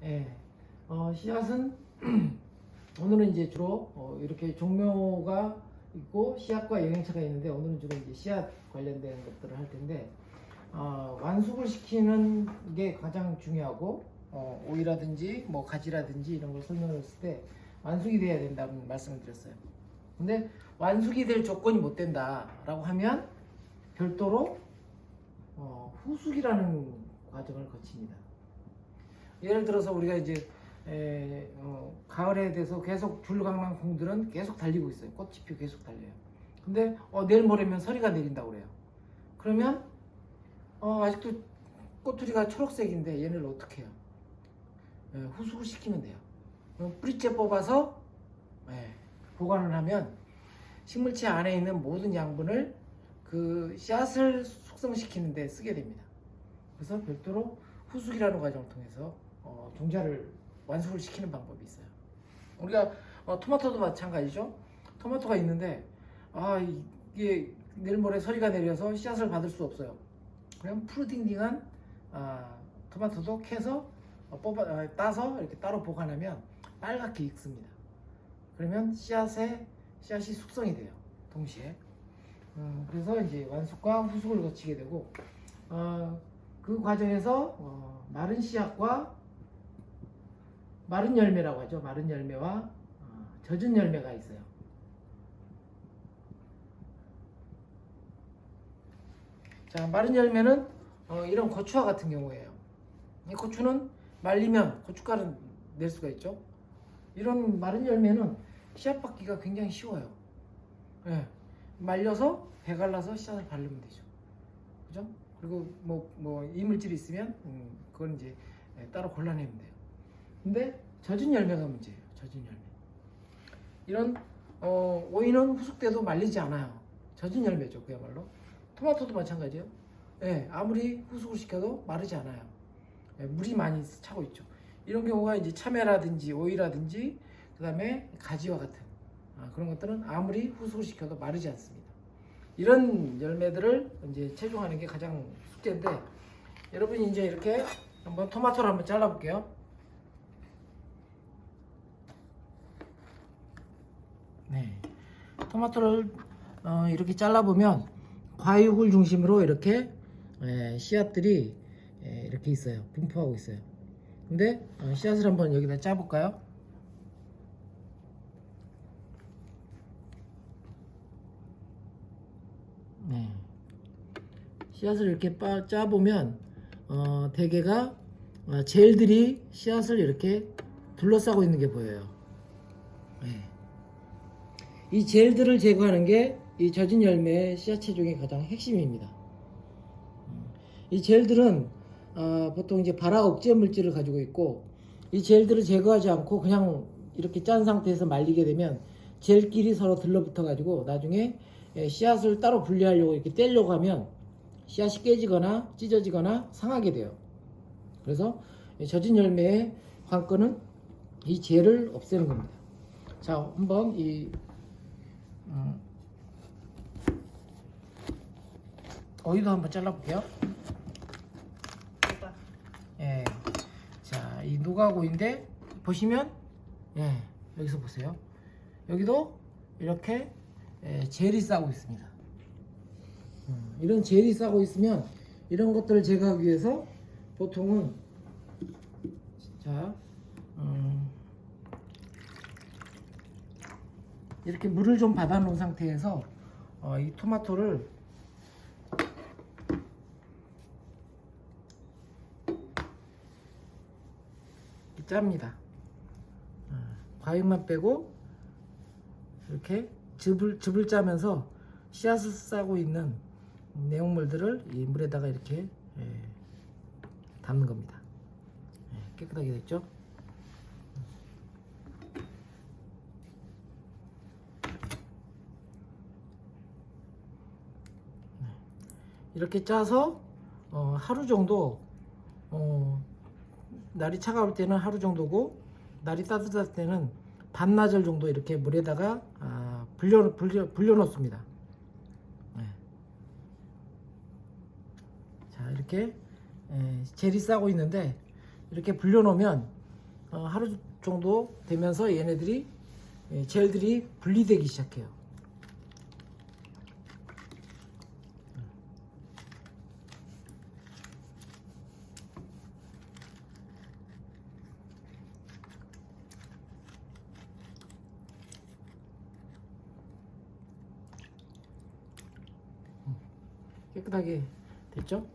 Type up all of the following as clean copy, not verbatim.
예. 씨앗은 오늘은 이제 주로 이렇게 종묘가 있고 씨앗과 영양차가 있는데, 오늘은 주로 이제 씨앗 관련된 것들을 할 텐데, 완숙을 시키는 게 가장 중요하고, 오이라든지 뭐 가지라든지 이런 걸 설명했을 때 완숙이 돼야 된다는 말씀을 드렸어요. 근데 완숙이 될 조건이 못 된다라고 하면 별도로 후숙이라는 과정을 거칩니다. 예를 들어서 우리가 이제 가을에 돼서 계속 줄강낭 콩들은 계속 달리고 있어요. 꽃이 피 계속 달려요. 근데 내일 모레면 서리가 내린다고 그래요. 그러면 아직도 꼬투리가 초록색인데 얘네를 어떻게 해요? 후숙을 시키면 돼요. 뿌리째 뽑아서 보관을 하면 식물체 안에 있는 모든 양분을 그 씨앗을 숙성시키는 데 쓰게 됩니다. 그래서 별도로 후숙이라는 과정을 통해서 종자를 완숙을 시키는 방법이 있어요. 우리가 토마토도 마찬가지죠. 토마토가 있는데 이게 내일 모레 서리가 내려서 씨앗을 받을 수 없어요. 그럼 푸르딩딩한 토마토도 캐서 따서 이렇게 따로 보관하면 빨갛게 익습니다. 그러면 씨앗이 숙성이 돼요. 동시에. 그래서 이제 완숙과 후숙을 거치게 되고, 그 과정에서 마른 씨앗과 마른 열매라고 하죠. 마른 열매와 젖은 열매가 있어요. 자, 마른 열매는 이런 고추와 같은 경우예요. 이 고추는 말리면 고춧가루 낼 수가 있죠. 이런 마른 열매는 씨앗 받기가 굉장히 쉬워요. 말려서 배 갈라서 씨앗을 바르면 되죠. 그죠? 그리고 뭐 이물질이 있으면 그건 이제 따로 골라내면 돼요. 근데 젖은 열매가 문제예요. 젖은 열매. 이런 오이는 후숙돼도 말리지 않아요. 젖은 열매죠. 그야말로. 토마토도 마찬가지예요. 아무리 후숙을 시켜도 마르지 않아요. 물이 많이 차고 있죠. 이런 경우가 이제 참외라든지 오이라든지 그다음에 가지와 같은 그런 것들은 아무리 후숙을 시켜도 마르지 않습니다. 이런 열매들을 이제 채종하는 게 가장 숙제인데, 여러분이 이제 이렇게 한번 토마토를 한번 잘라볼게요. 네, 토마토를 이렇게 잘라보면 과육을 중심으로 이렇게 씨앗들이 이렇게 있어요. 분포하고 있어요. 근데 씨앗을 한번 여기다 짜볼까요? 네. 씨앗을 이렇게 짜보면 대개가 젤들이 씨앗을 이렇게 둘러싸고 있는 게 보여요. 이 젤들을 제거하는 게 이 젖은 열매의 씨앗 체종의 가장 핵심입니다. 이 젤들은 보통 이제 발화 억제 물질을 가지고 있고, 이 젤들을 제거하지 않고 그냥 이렇게 짠 상태에서 말리게 되면 젤끼리 서로 들러붙어 가지고 나중에 씨앗을 따로 분리하려고 이렇게 떼려고 하면 씨앗이 깨지거나 찢어지거나 상하게 돼요. 그래서 젖은 열매의 관건은 이 젤을 없애는 겁니다. 자, 한번 오이도 한번 잘라볼게요. 자, 이 노가오이인데 보시면 여기서 보세요. 여기도 이렇게 젤이 싸고 있습니다. 이런 젤이 싸고 있으면 이런 것들을 제거하기 위해서 보통은 이렇게 물을 좀 받아 놓은 상태에서 이 토마토를 짭니다. 과육만 빼고 이렇게 즙을 짜면서 씨앗을 싸고 있는 내용물들을 이 물에다가 이렇게 담는 겁니다. 깨끗하게 됐죠? 이렇게 짜서 하루 정도, 날이 차가울 때는 하루 정도고, 날이 따뜻할 때는 반나절 정도 이렇게 물에다가 불려 놓습니다. 자, 이렇게 젤이 싸고 있는데 이렇게 불려 놓으면 하루 정도 되면서 얘네들이 젤들이 분리되기 시작해요. 깨끗하게 됐죠?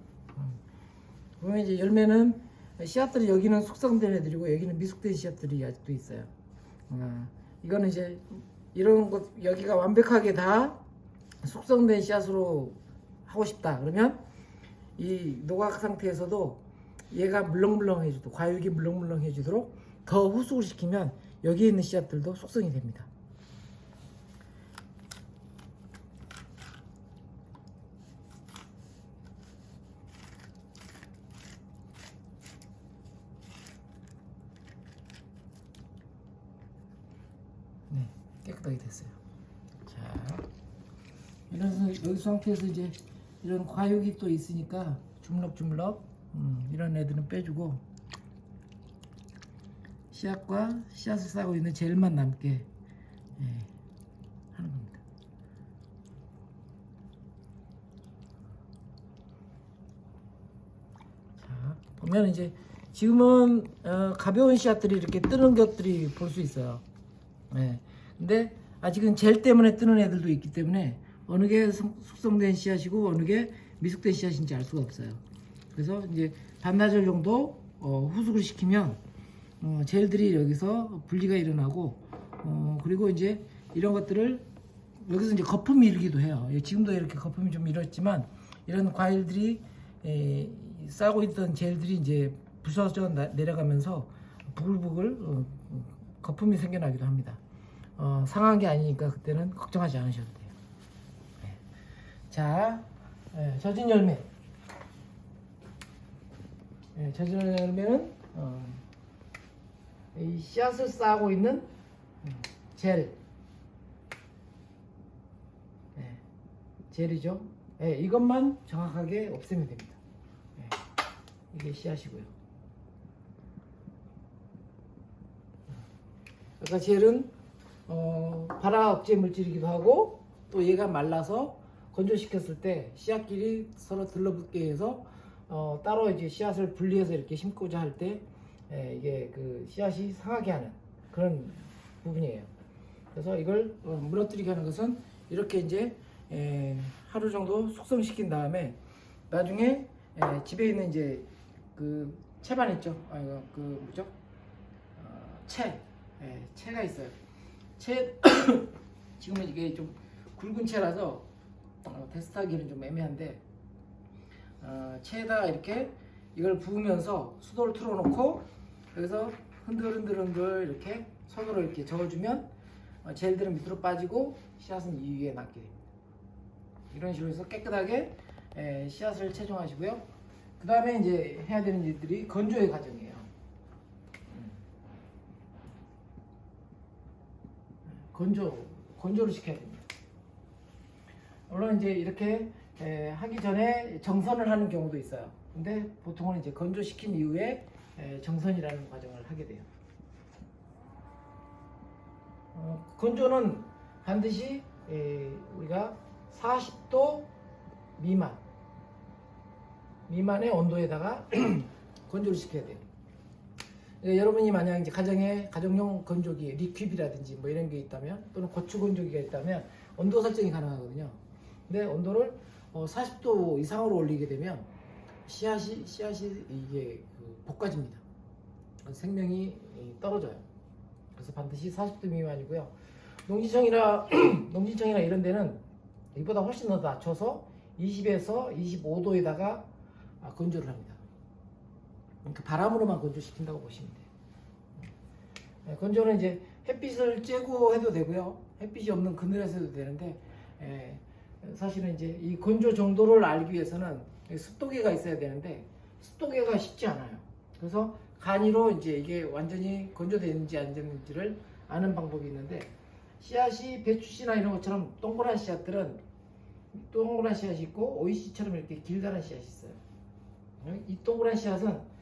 보면 이제 열매는 씨앗들이 여기는 숙성된 애들이고 여기는 미숙된 씨앗들이 아직도 있어요. 이거는 이제 이런 것 여기가 완벽하게 다 숙성된 씨앗으로 하고 싶다 그러면 이 노각 상태에서도 얘가 물렁물렁해지도록 과육이 물렁물렁해지도록 더 후숙을 시키면 여기에 있는 씨앗들도 숙성이 됩니다. 네, 깨끗하게 됐어요. 자, 이런 여기 상태에서 이제 이런 과육이 또 있으니까 주물럭주물럭 이런 애들은 빼주고 씨앗과 씨앗을 싸고 있는 젤만 남게 하는 겁니다. 자, 보면 이제 지금은 가벼운 씨앗들이 이렇게 뜨는 것들이 볼 수 있어요. 근데 아직은 젤 때문에 뜨는 애들도 있기 때문에 어느 게 숙성된 씨앗이고 어느 게 미숙된 씨앗인지 알 수가 없어요. 그래서 이제 반나절 정도 후숙을 시키면 젤들이 여기서 분리가 일어나고 그리고 이제 이런 것들을 여기서 이제 거품이 일기도 해요. 지금도 이렇게 거품이 좀 일었지만 이런 과일들이 싸고 있던 젤들이 이제 부서져 내려가면서 부글부글 거품이 생겨나기도 합니다. 상한 게 아니니까 그때는 걱정하지 않으셔도 돼요. 자, 젖은 열매. 젖은 열매는 이 씨앗을 싸고 있는 젤. 젤이죠. 이것만 정확하게 없애면 됩니다. 이게 씨앗이고요. 아까 젤은 발화 억제 물질이기도 하고 또 얘가 말라서 건조시켰을 때 씨앗끼리 서로 들러붙게 해서 따로 이제 씨앗을 분리해서 이렇게 심고자 할 때 이게 그 씨앗이 상하게 하는 그런 부분이에요. 그래서 이걸 무너뜨리게 하는 것은 이렇게 이제 하루 정도 숙성시킨 다음에 나중에 집에 있는 이제 그 채반 있죠? 그 뭐죠? 채가 있어요. 채 지금은 이게 좀 굵은 채라서 테스트하기는 좀 애매한데 채에다가 이렇게 이걸 부으면서 수도를 틀어놓고 여기서 흔들흔들 이렇게 손으로 이렇게 저어주면 젤들은 밑으로 빠지고 씨앗은 이 위에 남게 됩니다. 이런 식으로 해서 깨끗하게 씨앗을 채종하시고요. 그 다음에 이제 해야 되는 일들이 건조의 과정이에요. 건조를 시켜야 됩니다. 물론 이제 이렇게 하기 전에 정선을 하는 경우도 있어요. 근데 보통은 이제 건조시킨 이후에 정선이라는 과정을 하게 돼요. 건조는 반드시 우리가 40도 미만의 온도에다가 건조를 시켜야 돼요. 여러분이 만약 이제 가정용 건조기, 리퀴비라든지 뭐 이런 게 있다면 또는 고추 건조기가 있다면 온도 설정이 가능하거든요. 근데 온도를 40도 이상으로 올리게 되면 씨앗이 이게 볶아집니다. 생명이 떨어져요. 그래서 반드시 40도 미만이고요. 농지청이나 이런 데는 이보다 훨씬 더 낮춰서 20에서 25도에다가 건조를 합니다. 그러니까 바람으로만 건조시킨다고 보시면 돼요. 건조는 이제 햇빛을 쬐고 해도 되고요. 햇빛이 없는 그늘에서 해도 되는데 사실은 이제 이 건조 정도를 알기 위해서는 습도계가 있어야 되는데 습도계가 쉽지 않아요. 그래서 간이로 이제 이게 완전히 건조되는지 안 되는지를 아는 방법이 있는데 씨앗이 배추씨나 이런 것처럼 동그란 씨앗들은 동그란 씨앗이 있고 오이씨처럼 이렇게 길다란 씨앗이 있어요. 이 동그란 씨앗은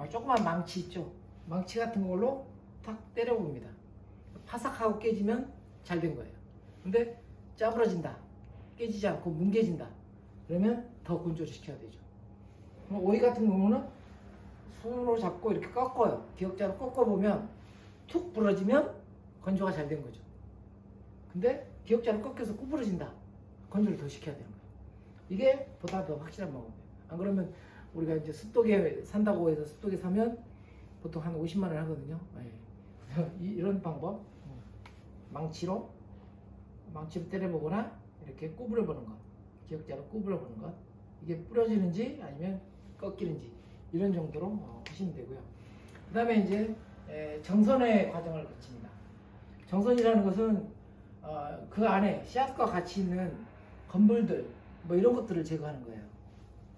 조그만 망치 있죠. 망치 같은 걸로 탁 때려봅니다. 파삭하고 깨지면 잘 된 거예요. 근데 짜부러진다, 깨지지 않고 뭉개진다, 그러면 더 건조를 시켜야 되죠. 오이 같은 경우는 손으로 잡고 이렇게 꺾어요. 기역자로 꺾어보면 툭 부러지면 건조가 잘 된 거죠. 근데 기역자로 꺾여서 구부러진다, 건조를 더 시켜야 되는 거예요. 이게 보다 더 확실한 방법이에요. 안 그러면 우리가 이제 습도계 산다고 해서 습도계 사면 보통 한 50만 원 하거든요. 네. 이런 방법, 망치로 때려보거나 이렇게 구부려보는 것, 기역자로 구부려보는 것, 이게 부러지는지 아니면 꺾이는지 이런 정도로 하시면 되고요. 그 다음에 이제 정선의 과정을 거칩니다. 정선이라는 것은 그 안에 씨앗과 같이 있는 건물들 뭐 이런 것들을 제거하는 거예요.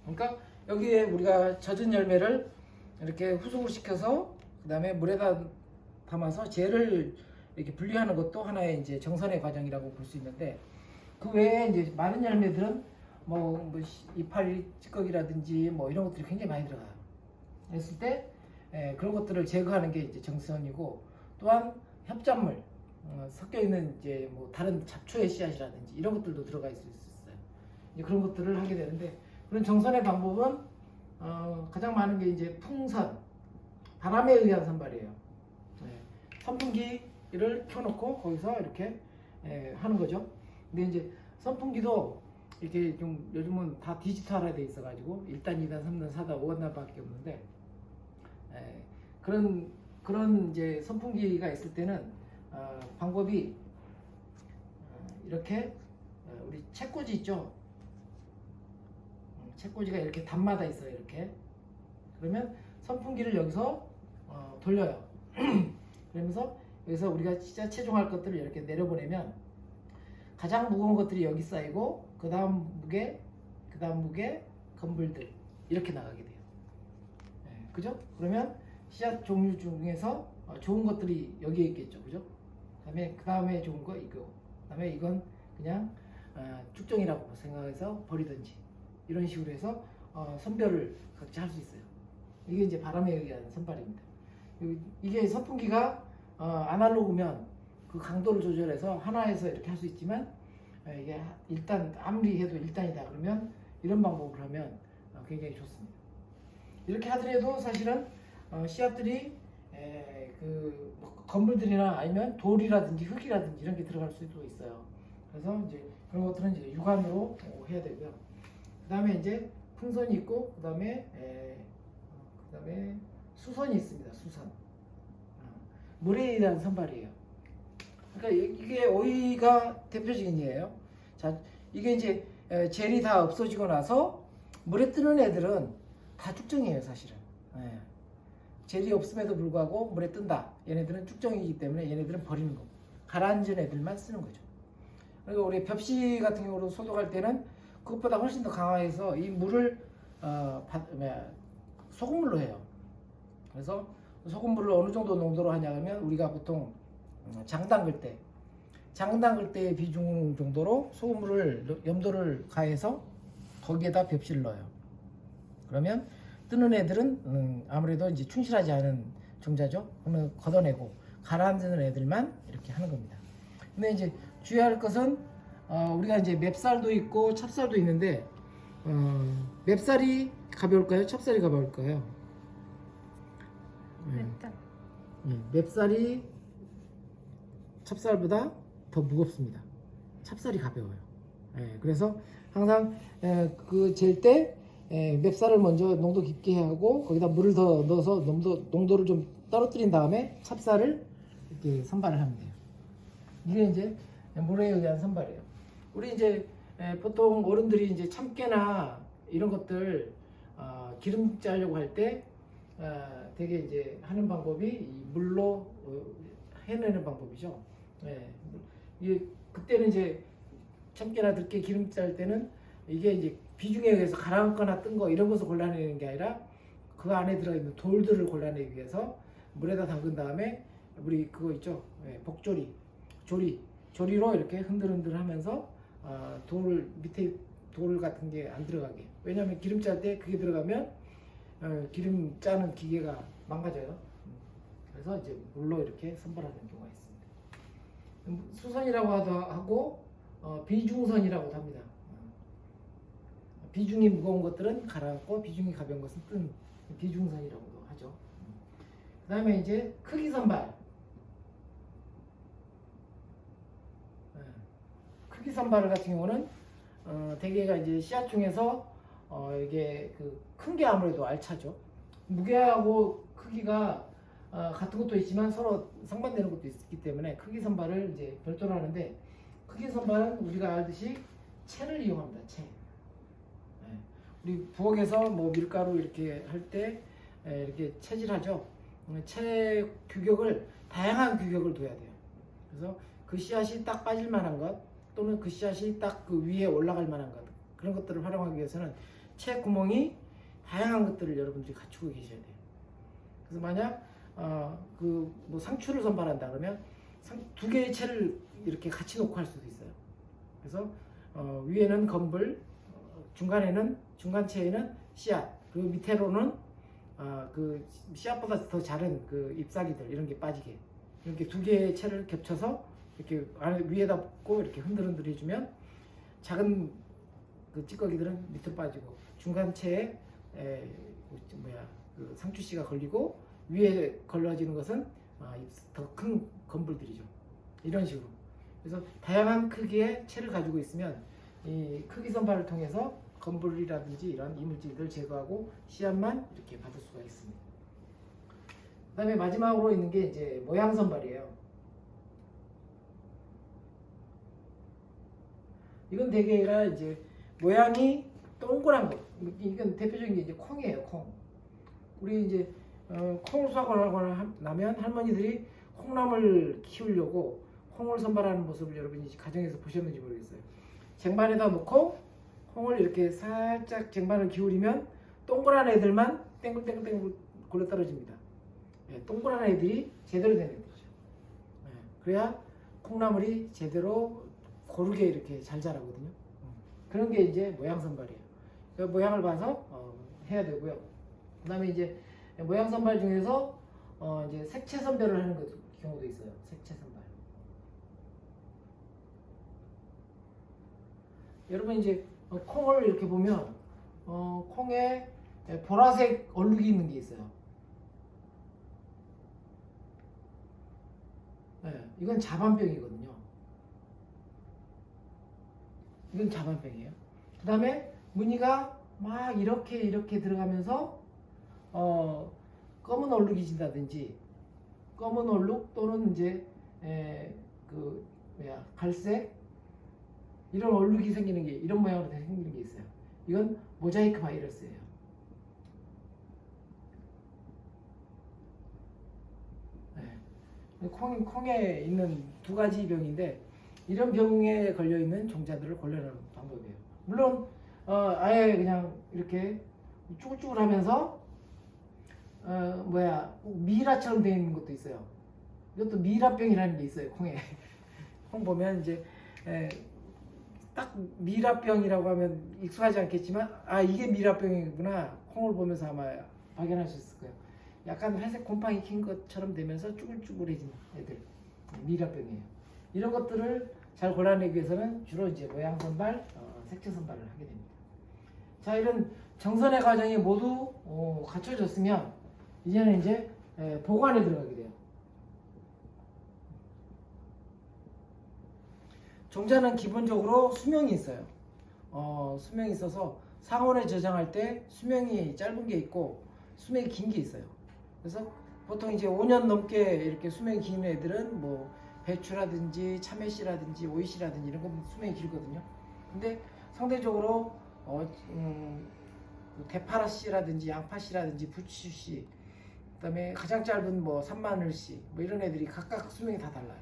그러니까 여기에 우리가 젖은 열매를 이렇게 후숙을 시켜서 그 다음에 물에다 담아서 젤을 이렇게 분리하는 것도 하나의 이제 정선의 과정이라고 볼 수 있는데, 그 외에 이제 많은 열매들은 뭐 이파리 찌꺼기라든지 뭐 이런 것들이 굉장히 많이 들어가요. 그랬을 때 그런 것들을 제거하는 게 이제 정선이고, 또한 협작물 섞여 있는 이제 뭐 다른 잡초의 씨앗이라든지 이런 것들도 들어가 있을 수 있어요. 이제 그런 것들을 하게 되는데, 그런 정선의 방법은 가장 많은 게 이제 풍선, 바람에 의한 선발이에요. 선풍기를 켜놓고 거기서 이렇게 하는 거죠. 근데 이제 선풍기도 이렇게 좀 요즘은 다 디지털화 돼 있어가지고 1단, 2단, 3단, 4단, 5단밖에 없는데, 그런 이제 선풍기가 있을 때는 방법이 이렇게 우리 책꽂이 있죠. 책꽂이가 이렇게 단마다 있어요. 이렇게 그러면 선풍기를 여기서 돌려요. 그러면서 여기서 우리가 진짜 체중할 것들을 이렇게 내려보내면 가장 무거운 것들이 여기 쌓이고 그 다음 무게, 건물들 이렇게 나가게 돼요. 그죠? 그러면 씨앗 종류 중에서 좋은 것들이 여기에 있겠죠. 그죠? 그 다음에 좋은 거 이거, 그 다음에 이건 그냥 축정이라고 생각해서 버리든지 이런 식으로 해서 선별을 각자 할 수 있어요. 이게 이제 바람에 의한 선발입니다. 이게 선풍기가 아날로그면 그 강도를 조절해서 하나에서 이렇게 할 수 있지만, 이게 일단 아무리 해도 1단이다 그러면 이런 방법을 하면 굉장히 좋습니다. 이렇게 하더라도 사실은 씨앗들이 그 건물들이나 아니면 돌이라든지 흙이라든지 이런 게 들어갈 수도 있어요. 그래서 이제 그런 것들은 이제 육안으로 해야 되고요. 그 다음에 이제 풍선이 있고, 그 다음에 수선이 있습니다. 수선. 물에 의한 선발이에요. 그러니까 이게 오이가 대표적인 예예요. 자, 이게 이제 젤이 다 없어지고 나서 물에 뜨는 애들은 다 쭉정이에요, 사실은. 젤이 없음에도 불구하고 물에 뜬다. 얘네들은 쭉정이기 때문에 얘네들은 버리는 거고, 가라앉은 애들만 쓰는 거죠. 그리고 우리 벽시 같은 경우로 소독할 때는 그것보다 훨씬 더 강화해서 이 물을 소금물로 해요. 그래서 소금물을 어느 정도 농도로 하냐면 우리가 보통 장 담글 때의 비중 정도로 소금물을 염도를 가해서 거기에다 벽시를 넣어요. 그러면 뜨는 애들은 아무래도 이제 충실하지 않은 종자죠. 그러면 걷어내고 가라앉는 애들만 이렇게 하는 겁니다. 근데 이제 주의할 것은 우리가 이제 맵쌀도 있고 찹쌀도 있는데, 맵쌀이 가벼울까요? 찹쌀이 가벼울까요? 맵쌀이 찹쌀보다 더 무겁습니다. 찹쌀이 가벼워요. 그래서 항상 그 잴 때 맵쌀을 먼저 농도 깊게 하고 거기다 물을 더 넣어서 농도를 좀 떨어뜨린 다음에 찹쌀을 이렇게 선발을 하면 돼요. 이게 이제 물에 의한 선발이에요. 우리 이제 보통 어른들이 이제 참깨나 이런 것들 기름 짜려고 할 때 되게 이제 하는 방법이 이 물로 해내는 방법이죠. 이게 그때는 이제 참깨나 들깨 기름 짤 때는 이게 이제 비중에 의해서 가라앉거나 뜬 거 이런 것을 골라내는 게 아니라 그 안에 들어있는 돌들을 골라내기 위해서 물에다 담근 다음에 우리 그거 있죠. 조리로 이렇게 흔들흔들 하면서 돌 밑에 돌 같은 게 안 들어가게. 왜냐하면 기름 짤 때 그게 들어가면 기름 짜는 기계가 망가져요. 그래서 이제 물로 이렇게 선발하는 경우가 있습니다. 수선이라고 하고 비중선이라고도 합니다. 비중이 무거운 것들은 가라앉고 비중이 가벼운 것은 뜬 비중선이라고도 하죠. 그 다음에 이제 크기 선발. 크기 선발 같은 경우는 대개가 이제 씨앗 중에서 이게 큰 게 아무래도 알차죠. 무게하고 크기가 같은 것도 있지만 서로 상반되는 것도 있기 때문에 크기 선발을 이제 별도로 하는데, 크기 선발은 우리가 알듯이 채를 이용합니다. 채. 우리 부엌에서 뭐 밀가루 이렇게 할 때 이렇게 채질하죠. 채 규격을 다양한 규격을 둬야 돼요. 그래서 그 씨앗이 딱 빠질 만한 것, 또는 그 씨앗이 딱 그 위에 올라갈 만한 것, 그런 것들을 활용하기 위해서는 채 구멍이 다양한 것들을 여러분들이 갖추고 계셔야 돼요. 그래서 만약 뭐 상추를 선발한다 그러면 두 개의 채를 이렇게 같이 놓고 할 수도 있어요. 그래서 위에는 건불, 중간채에는 씨앗, 그리고 밑에로는 그 씨앗보다 더 자른 그 잎사귀들 이런 게 빠지게, 이렇게 두 개의 채를 겹쳐서 이렇게 위에다 꽂고 이렇게 흔들흔들 해주면 작은 그 찌꺼기들은 밑으로 빠지고, 중간채에 그 상추씨가 걸리고 위에 걸러지는 것은 더 큰 건불들이죠. 이런 식으로. 그래서 다양한 크기의 채를 가지고 있으면 이 크기 선발을 통해서 건불이라든지 이런 이물질들을 제거하고 씨앗만 이렇게 받을 수가 있습니다. 그 다음에 마지막으로 있는 게 이제 모양 선발이에요. 이건 대개가 이제 모양이 동그란 거. 이건 대표적인 게 이제 콩이에요, 콩. 우리 이제 콩을 수확을 하고 나면 할머니들이 콩나물 키우려고 콩을 선발하는 모습을 여러분이 가정에서 보셨는지 모르겠어요. 쟁반에다 놓고 콩을 이렇게 살짝 쟁반을 기울이면 동그란 애들만 땡글땡글땡글 굴러 떨어집니다. 동그란 애들이 제대로 된 애들이죠. 그래야 콩나물이 제대로 고르게 이렇게 잘 자라거든요. 그런 게 이제 모양 선발이에요. 그 모양을 봐서 해야 되고요. 그 다음에 이제 모양 선발 중에서 이제 색채 선별을 하는 경우도 있어요. 색채 선발. 여러분 이제 콩을 이렇게 보면 콩에 보라색 얼룩이 있는 게 있어요. 이건 자반병이거든요. 이건 자반병이에요. 그 다음에 무늬가 막 이렇게 들어가면서 검은 얼룩이 진다든지, 검은 얼룩 또는 이제 갈색, 이런 얼룩이 생기는 게, 이런 모양으로 생기는 게 있어요. 이건 모자이크 바이러스예요. 콩에 있는 두 가지 병인데, 이런 병에 걸려 있는 종자들을 골라내는 방법이에요. 물론 아예 그냥 이렇게 쭈글쭈글하면서 미라처럼 되어 있는 것도 있어요. 이것도 미라병이라는 게 있어요. 콩에. 콩 보면 이제 딱 미라병이라고 하면 익숙하지 않겠지만, 이게 미라병이구나, 콩을 보면서 아마 발견할 수 있을 거예요. 약간 회색 곰팡이 킨 것처럼 되면서 쭈글쭈글해진 애들, 미라병이에요. 이런 것들을 잘 골라내기 위해서는 주로 이제 모양 선발, 색채 선발을 하게 됩니다. 자, 이런 정선의 과정이 모두 갖춰졌으면 이제는 이제 보관에 들어가게 돼요. 종자는 기본적으로 수명이 있어요. 수명이 있어서 상온에 저장할 때 수명이 짧은 게 있고 수명이 긴 게 있어요. 그래서 보통 이제 5년 넘게 이렇게 수명이 긴 애들은 뭐 배추라든지 참외씨라든지 오이씨라든지 이런 건 수명이 길거든요. 근데 상대적으로 대파라씨라든지 양파씨라든지 부추씨, 그다음에 가장 짧은 뭐 산마늘씨, 뭐 이런 애들이 각각 수명이 다 달라요.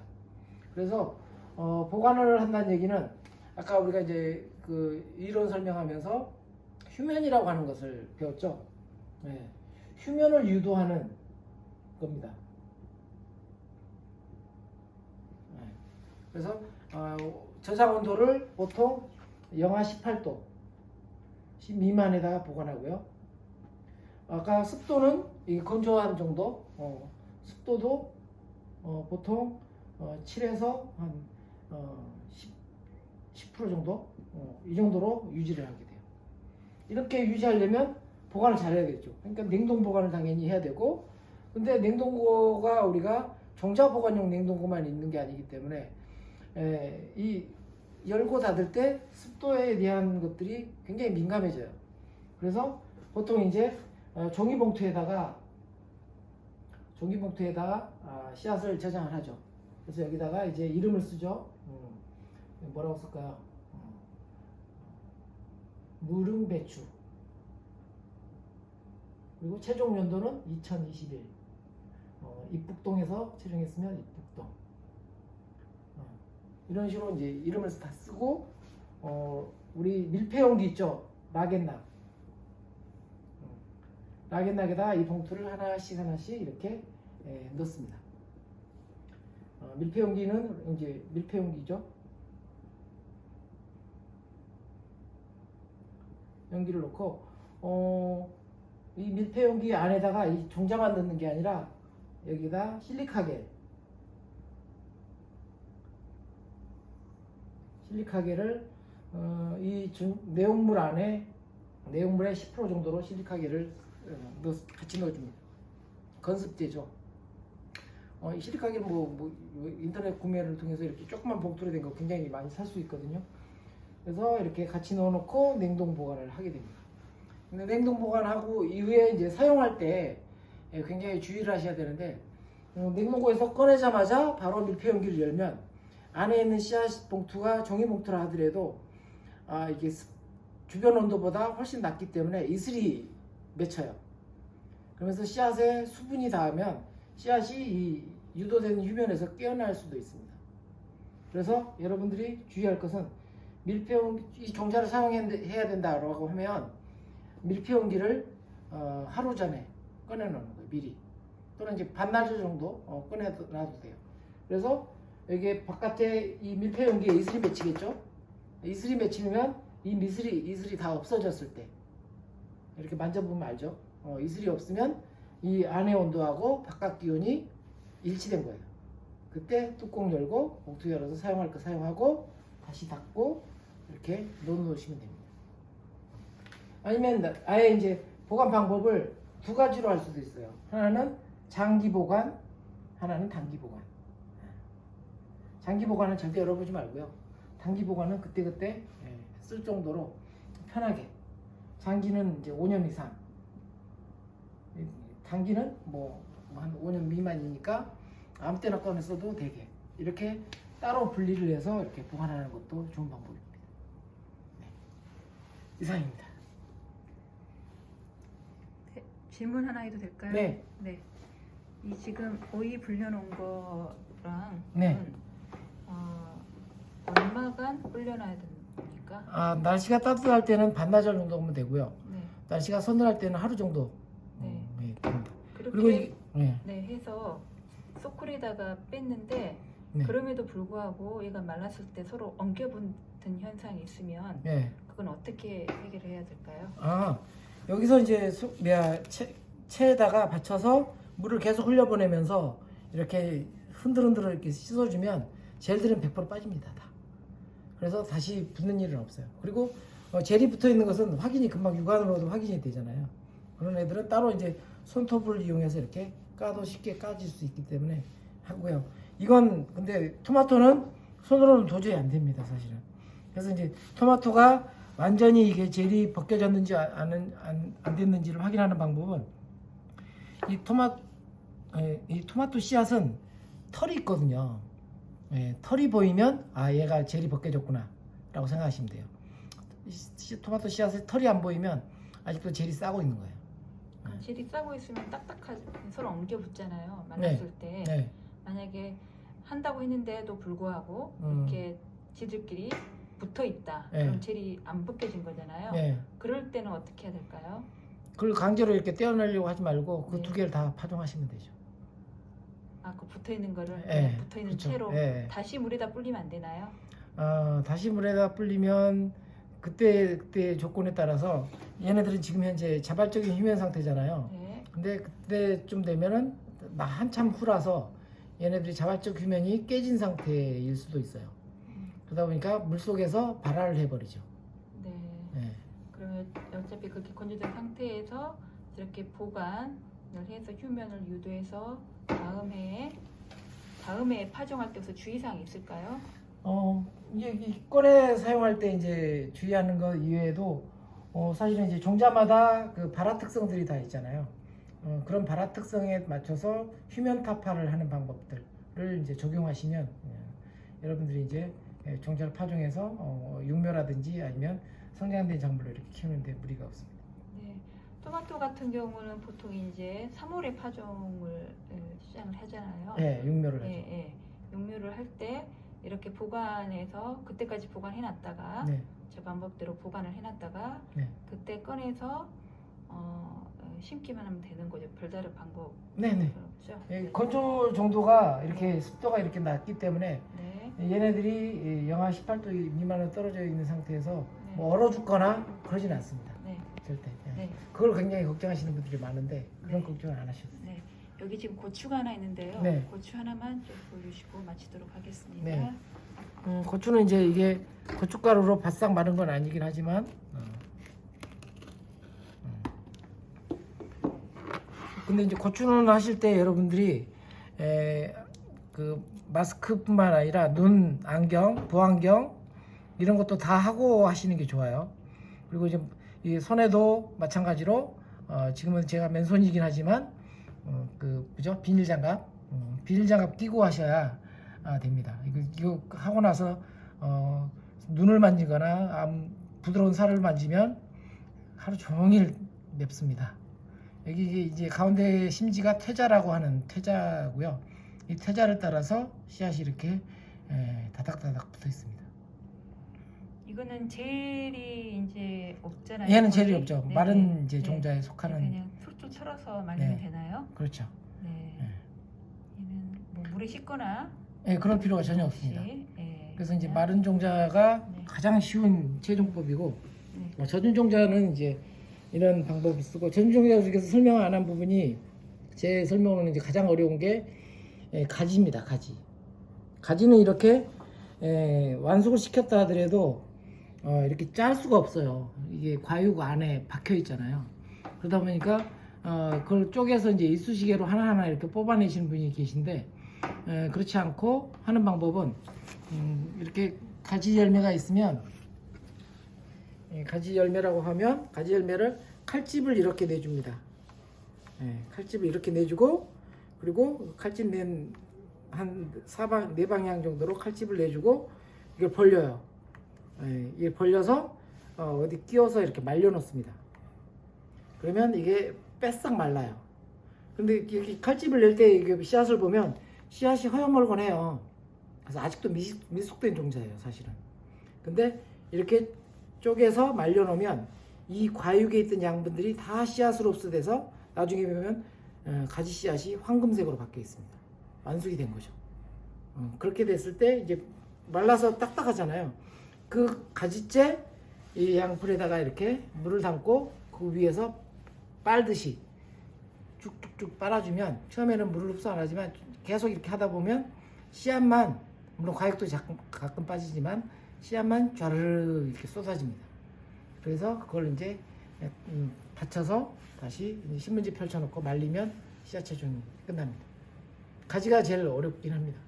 그래서 보관을 한다는 얘기는 아까 우리가 이제 그 이론 설명하면서 휴면이라고 하는 것을 배웠죠. 휴면을 유도하는 겁니다. 그래서 저장 온도를 보통 영하 18도 미만에다가 보관하고요. 아까 습도는 건조한 정도, 습도도 보통 7에서 한 10% 정도 이 정도로 유지를 하게 돼요. 이렇게 유지하려면 보관을 잘해야겠죠. 그러니까 냉동 보관을 당연히 해야 되고, 근데 냉동고가 우리가 정자 보관용 냉동고만 있는 게 아니기 때문에 이 열고 닫을 때 습도에 대한 것들이 굉장히 민감해져요. 그래서 보통 이제 종이봉투에다가 씨앗을 저장을 하죠. 그래서 여기다가 이제 이름을 쓰죠. 뭐라고 쓸까요? 무릉배추. 그리고 최종 연도는 2021. 입북동에서 촬영했으면 입북동. 이런 식으로 이제 이름을 다 쓰고, 우리 밀폐용기 있죠? 락앤락. 락앤락에다 이 봉투를 하나씩 이렇게 넣습니다. 밀폐용기는 이제 밀폐용기죠. 용기를 넣고, 이 밀폐용기 안에다가 이 종자만 넣는 게 아니라 여기다 실리카겔을 이 내용물 안에 내용물의 10% 정도로 실리카겔을 같이 넣어줍니다. 건습제죠. 이 실리카겔 뭐 인터넷 구매를 통해서 이렇게 조그만 봉투로 된 거 굉장히 많이 살 수 있거든요. 그래서 이렇게 같이 넣어놓고 냉동 보관을 하게 됩니다. 근데 냉동 보관하고 이후에 이제 사용할 때 굉장히 주의를 하셔야 되는데, 냉동고에서 꺼내자마자 바로 밀폐용기를 열면 안에 있는 씨앗 봉투가 종이 봉투라 하더라도 이게 주변 온도보다 훨씬 낮기 때문에 이슬이 맺혀요. 그러면서 씨앗에 수분이 닿으면 씨앗이 이 유도된 휴면에서 깨어날 수도 있습니다. 그래서 여러분들이 주의할 것은 밀폐용기 종자를 사용해야 된다고 하면 밀폐용기를 하루 전에 꺼내놓는 거예요. 미리. 또는 이제 반나절 정도 꺼내놔도 돼요. 그래서 여기 바깥에 이 밀폐용기에 이슬이 맺히겠죠. 이슬이 맺히면 이 이슬이 다 없어졌을 때 이렇게 만져보면 알죠. 이슬이 없으면 이 안의 온도하고 바깥 기온이 일치된 거예요. 그때 뚜껑 열고 봉투 열어서 사용할 거 사용하고 다시 닫고 이렇게 넣어놓으시면 됩니다. 아니면 아예 이제 보관 방법을 두 가지로 할 수도 있어요. 하나는 장기 보관, 하나는 단기 보관. 장기 보관은 절대 열어보지 말고요. 단기 보관은 그때그때 쓸 정도로 편하게. 장기는 이제 5년 이상, 단기는 뭐 한 5년 미만이니까 아무 때나 꺼내 써도 되게 이렇게 따로 분리를 해서 이렇게 보관하는 것도 좋은 방법입니다. 네. 이상입니다. 네, 질문 하나 해도 될까요? 네. 네. 이 지금 오이 불려놓은 거랑 네. 얼마간 불려놔야 됩니까? 날씨가 따뜻할 때는 반나절 정도 하면 되고요. 네. 날씨가 서늘할 때는 하루 정도. 네. 됩니다. 그렇게 그리고 네, 해서 소쿠리다가 뺐는데 네. 그럼에도 불구하고 얘가 말랐을 때 서로 엉겨붙은 현상이 있으면 네. 그건 어떻게 해결해야 될까요? 여기서 이제 체에다가 받쳐서 물을 계속 흘려보내면서 이렇게 흔들흔들 이렇게 씻어주면 젤들은 100% 빠집니다. 다. 그래서 다시 붙는 일은 없어요. 그리고 젤이 붙어 있는 것은 확인이 금방 육안으로도 확인이 되잖아요. 그런 애들은 따로 이제 손톱을 이용해서 이렇게 까도 쉽게 까질 수 있기 때문에 하고요. 이건 근데 토마토는 손으로는 도저히 안 됩니다, 사실은. 그래서 이제 토마토가 완전히 이게 젤이 벗겨졌는지 안 됐는지를 확인하는 방법은 이 토마토 씨앗은 털이 있거든요. 털이 보이면 얘가 젤이 벗겨졌구나 라고 생각하시면 돼요. 토마토 씨앗에 털이 안 보이면 아직도 젤이 싸고 있는 거예요. 젤이 싸고 있으면 딱딱하지 서로 엉겨붙잖아요. 말랐을 때 네. 만약에 한다고 했는데도 불구하고 이렇게 지들끼리 붙어 있다. 네. 그럼 젤이 안 벗겨진 거잖아요. 네. 그럴 때는 어떻게 해야 될까요? 그걸 강제로 이렇게 떼어내려고 하지 말고 그 네. 두 개를 다 파종하시면 되죠. 그 붙어 있는 거를 네. 붙어 있는 그렇죠. 채로 네. 다시 물에다 불리면 안 되나요? 다시 물에다 불리면 그때 조건에 따라서 얘네들은 지금 현재 자발적인 휴면 상태잖아요. 네. 근데 그때쯤 되면은 한참 후라서 얘네들이 자발적 휴면이 깨진 상태일 수도 있어요. 그러다 보니까 물 속에서 발화를 해버리죠. 네. 네. 그러면 어차피 그렇게 건조된 상태에서 이렇게 보관을 해서 휴면을 유도해서 다음 해에 파종할 때 무슨 주의사항이 있을까요? 이제 이 꺼내 사용할 때 이제 주의하는 것 이외에도 사실은 이제 종자마다 그 발화 특성들이 다 있잖아요. 그런 발화 특성에 맞춰서 휴면 타파를 하는 방법들을 이제 적용하시면 여러분들이 이제 종자를 파종해서 육묘라든지 아니면 성장된 작물로 이렇게 키우는데 무리가 없습니다. 네. 토마토 같은 경우는 보통 이제 3월에 파종을 시작을 하잖아요. 네, 육묘를 하죠. 예. 육묘를 할 때 이렇게 보관해서 그때까지 보관해놨다가 네, 저 방법대로 보관을 해놨다가 네. 그때 꺼내서 심기만 하면 되는 거죠. 별다른 방법 네네. 없죠. 건조 정도가 이렇게 습도가 이렇게 낮기 때문에 네. 얘네들이 영하 18도 미만으로 떨어져 있는 상태에서 네. 뭐 얼어 죽거나 그러진 않습니다. 네. 절대. 네. 그걸 굉장히 걱정하시는 분들이 많은데 그런 네. 걱정을 안 하셔도 돼요. 네. 여기 지금 고추가 하나 있는데요. 네. 고추 하나만 좀 보여주시고 마치도록 하겠습니다. 네. 고추는 이제 이게 고춧가루로 바싹 마른 건 아니긴 하지만 근데 이제 고추는 하실 때 여러분들이 그 마스크뿐만 아니라 눈 안경, 보안경 이런 것도 다 하고 하시는 게 좋아요. 그리고 이제 이 손에도 마찬가지로 지금은 제가 맨손이긴 하지만 그죠? 비닐장갑 끼고 하셔야 됩니다. 이거 하고 나서 눈을 만지거나 부드러운 살을 만지면 하루 종일 맵습니다. 여기 이제 가운데 심지가 퇴자라고 하는 퇴자고요. 이 퇴자를 따라서 씨앗이 이렇게 다닥다닥 붙어 있습니다. 이거는 젤이 이제 없잖아요. 얘는 거의. 젤이 없죠. 네. 마른 이제 네. 종자에 속하는. 그냥 툭툭 쳐서 말리면 네. 되나요? 그렇죠. 네. 네. 얘는 뭐 물에 씻거나 그럴 필요가 전혀 없이, 없습니다. 예, 그래서 이제 그냥, 마른 종자가 네. 가장 쉬운 채종법이고 네. 젖은 종자는 이제 이런 방법을 쓰고 젖은 종자 중에서 설명 안 한 부분이 제 설명으로는 이제 가장 어려운 게 가지입니다. 가지는 이렇게 완숙을 시켰다 하더라도 이렇게 짤 수가 없어요. 이게 과육 안에 박혀 있잖아요. 그러다 보니까 그걸 쪼개서 이제 이쑤시개로 하나하나 이렇게 뽑아내시는 분이 계신데 그렇지 않고 하는 방법은 이렇게 가지 열매가 있으면 가지 열매라고 하면 가지 열매를 칼집을 이렇게 내줍니다. 칼집을 이렇게 내주고 그리고 칼집 낸 한 네 방향 정도로 칼집을 내주고 이걸 벌려요. 이게 벌려서 어디 끼워서 이렇게 말려 놓습니다. 그러면 이게 빼싹 말라요. 근데 이렇게 칼집을 낼 때 이게 씨앗을 보면 씨앗이 허여멀건해요. 그래서 아직도 미숙된 종자예요, 사실은. 근데 이렇게 쪼개서 말려 놓으면 이 과육에 있던 양분들이 다 씨앗으로 흡수돼서 나중에 보면 가지 씨앗이 황금색으로 바뀌어 있습니다. 완숙이 된 거죠. 그렇게 됐을 때 이제 말라서 딱딱하잖아요. 그 가지째 이 양풀에다가 이렇게 물을 담고 그 위에서 빨듯이 쭉쭉쭉 빨아주면 처음에는 물을 흡수 안 하지만 계속 이렇게 하다 보면 씨앗만 물론 과육도 가끔 빠지지만 씨앗만 쫘르르 이렇게 쏟아집니다. 그래서 그걸 이제 받쳐서 다시 신문지 펼쳐놓고 말리면 씨앗 채종이 끝납니다. 가지가 제일 어렵긴 합니다.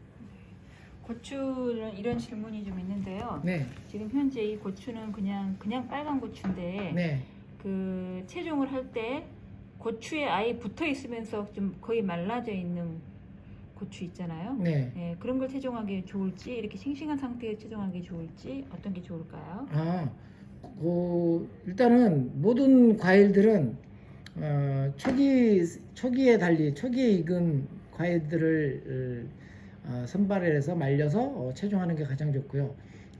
고추는 이런 질문이 좀 있는데요. 네, 지금 현재 이 고추는 그냥 빨간 고추인데 네, 그 채종을 할 때 고추에 아예 붙어 있으면서 좀 거의 말라져 있는 고추 있잖아요. 네. 그런 걸 채종하기 좋을지 이렇게 싱싱한 상태에 채종하기 좋을지 어떤 게 좋을까요? 일단은 모든 과일들은 초기에 익은 과일들을 선발해서 말려서 채종하는 게 가장 좋고요.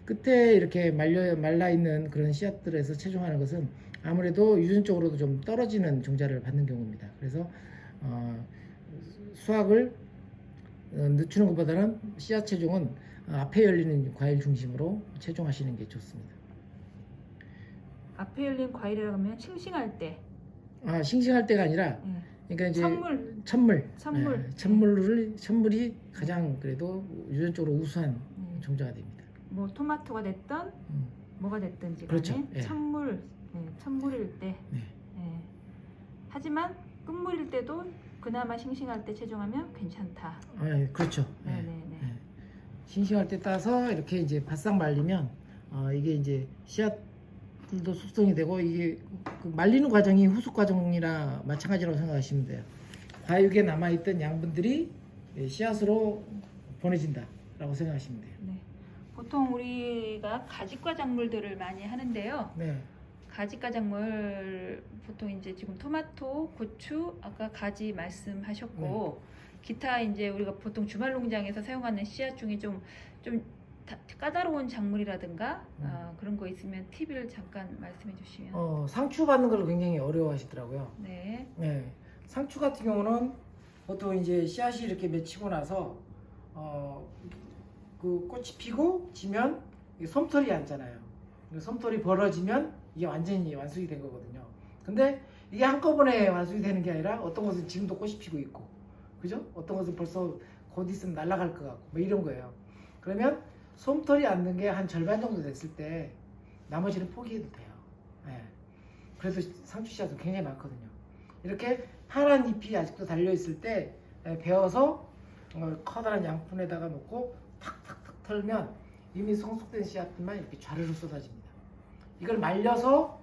끝에 이렇게 말라 있는 그런 씨앗들에서 채종하는 것은 아무래도 유전적으로도 좀 떨어지는 종자를 받는 경우입니다. 그래서 수확을 늦추는 것보다는 씨앗 채종은 앞에 열리는 과일 중심으로 채종하시는 게 좋습니다. 앞에 열린 과일이라고 하면 싱싱할 때. 싱싱할 때가 아니라 그러니까 이제 선물. 천물, 선물. 천물이 가장 그래도 유전적으로 우수한 종자가 됩니다. 뭐 토마토가 됐든 음. 뭐가 됐든지 간에 그렇죠. 예. 천물일 때. 네. 예. 하지만 끝물일 때도 그나마 싱싱할 때 채종하면 괜찮다. 그렇죠. 예. 네네네. 예. 싱싱할 때 따서 이렇게 이제 바싹 말리면 이게 이제 씨앗들도 숙성이 되고 이게 그 말리는 과정이 후숙 과정이나 마찬가지라고 생각하시면 돼요. 과육에 남아있던 양분들이 씨앗으로 보내진다라고 생각하시면 돼요. 네. 보통 우리가 가지과 작물들을 많이 하는데요. 네. 가지과 작물 보통 이제 지금 토마토, 고추, 아까 가지 말씀하셨고 기타 이제 우리가 보통 주말 농장에서 사용하는 씨앗 중에 좀 까다로운 작물이라든가 그런 거 있으면 팁을 잠깐 말씀해 주시면. 상추 받는 걸 굉장히 어려워하시더라고요. 네. 네. 상추 같은 경우는 보통 이제 씨앗이 이렇게 맺히고 나서 그 꽃이 피고 지면 솜털이 앉잖아요. 솜털이 벌어지면 이게 완전히 완숙이 된 거거든요. 근데 이게 한꺼번에 완숙이 되는 게 아니라 어떤 것은 지금도 꽃이 피고 있고, 그죠? 어떤 것은 벌써 곧 있으면 날아갈 것 같고, 뭐 이런 거예요. 그러면 솜털이 앉는 게 한 절반 정도 됐을 때 나머지는 포기해도 돼요. 네. 그래서 상추 씨앗도 굉장히 많거든요. 이렇게 파란 잎이 아직도 달려 있을 때 베어서 커다란 양푼에다가 놓고 탁탁탁 털면 이미 성숙된 씨앗들만 이렇게 좌르르 쏟아집니다. 이걸 말려서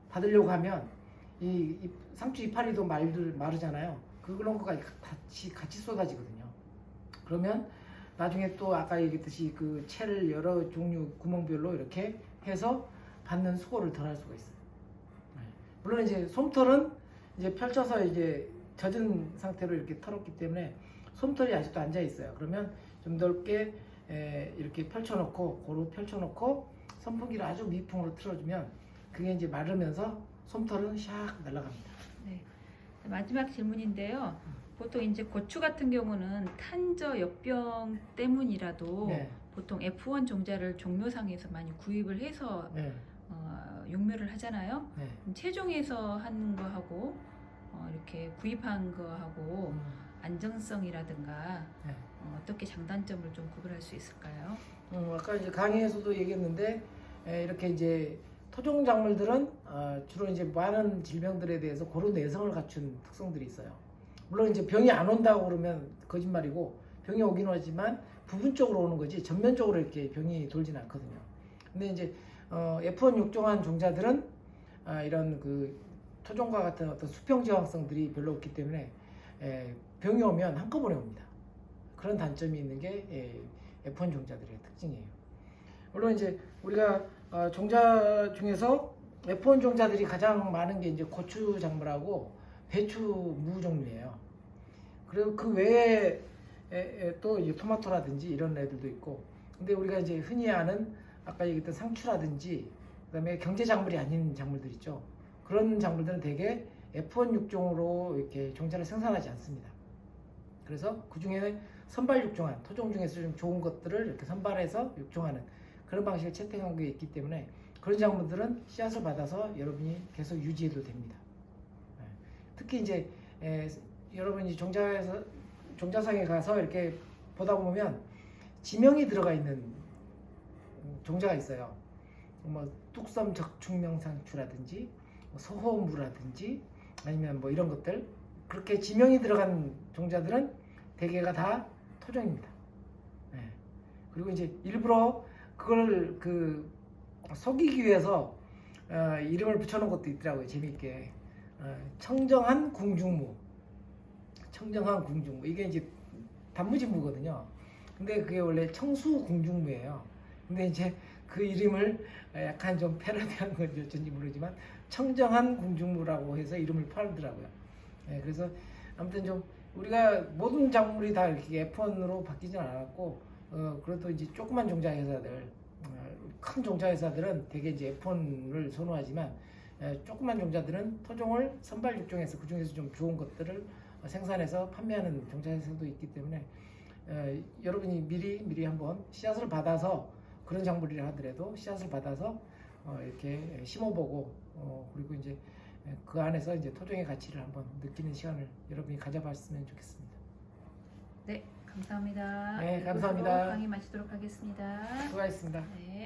받으려고 하면 이 상추 이파리도 마르잖아요. 그런 거가 같이 쏟아지거든요. 그러면 나중에 또 아까 얘기했듯이 그 채를 여러 종류 구멍별로 이렇게 해서 받는 수고를 덜 할 수가 있어요. 물론 이제 솜털은 이제 펼쳐서 이제 젖은 상태로 이렇게 털었기 때문에 솜털이 아직도 앉아 있어요. 그러면 좀 넓게 이렇게 펼쳐놓고 고루 펼쳐놓고 선풍기를 아주 미풍으로 틀어주면 그게 이제 마르면서 솜털은 샥 날아갑니다. 네. 마지막 질문인데요. 보통 이제 고추 같은 경우는 탄저 역병 때문이라도 네. 보통 F1 종자를 종묘상에서 많이 구입을 해서 네. 용묘를 하잖아요. 네. 그럼 체종에서 하는 거하고 이렇게 구입한 거하고 안정성이라든가 네. 어떻게 장단점을 좀 구별할 수 있을까요? 아까 이제 강의에서도 얘기했는데 이렇게 이제 토종 작물들은 주로 이제 많은 질병들에 대해서 고루 내성을 갖춘 특성들이 있어요. 물론 이제 병이 안 온다고 그러면 거짓말이고 병이 오긴 오지만 부분적으로 오는 거지 전면적으로 이렇게 병이 돌지는 않거든요. 근데 이제 F1 육종한 종자들은 이런 그 토종과 같은 어떤 수평 저항성들이 별로 없기 때문에 병이 오면 한꺼번에 옵니다. 그런 단점이 있는 게 F1 종자들의 특징이에요. 물론 이제 우리가 종자 중에서 F1 종자들이 가장 많은 게 이제 고추 작물하고 배추 무 종류예요. 그리고 그 외에 또 이제 토마토라든지 이런 애들도 있고, 근데 우리가 이제 흔히 아는 아까 얘기했던 상추라든지 그다음에 경제 작물이 아닌 작물들 있죠. 그런 작물들은 대개 F1 육종으로 이렇게 종자를 생산하지 않습니다. 그래서 그 중에는 선발 육종한 토종 중에서 좀 좋은 것들을 이렇게 선발해서 육종하는 그런 방식을 채택한 게 있기 때문에 그런 작물들은 씨앗을 받아서 여러분이 계속 유지해도 됩니다. 특히 이제 여러분이 종자상에 가서 이렇게 보다 보면 지명이 들어가 있는 종자가 있어요. 뭐 뚝섬 적충명상추라든지 소호무라든지 아니면 뭐 이런 것들, 그렇게 지명이 들어간 종자들은 대개가 다 토종입니다. 그리고 이제 일부러 그걸 속이기 위해서 이름을 붙여놓은 것도 있더라고요. 재미있게. 청정한 궁중무. 이게 이제 단무지무거든요. 근데 그게 원래 청수 궁중무예요. 근데 이제 그 이름을 약간 좀 패러디한 건지 어쩐지 모르지만 청정한 궁중무라고 해서 이름을 팔더라고요. 그래서 아무튼 좀 우리가 모든 작물이 다 이렇게 F1으로 바뀌진 않았고, 그래도 이제 조그만 종자 회사들, 큰 종자 회사들은 되게 이제 F1을 선호하지만 조그만 종자들은 토종을 선발 육종해서 그 중에서 좀 좋은 것들을 생산해서 판매하는 종자 회사도 있기 때문에 여러분이 미리 한번 씨앗을 받아서 그런 작물이라 하더라도 씨앗을 받아서 이렇게 심어보고 그리고 이제 그 안에서 이제 토종의 가치를 한번 느끼는 시간을 여러분이 가져봤으면 좋겠습니다. 네, 감사합니다. 네, 감사합니다. 이것으로 강의 마치도록 하겠습니다. 수고하셨습니다. 네.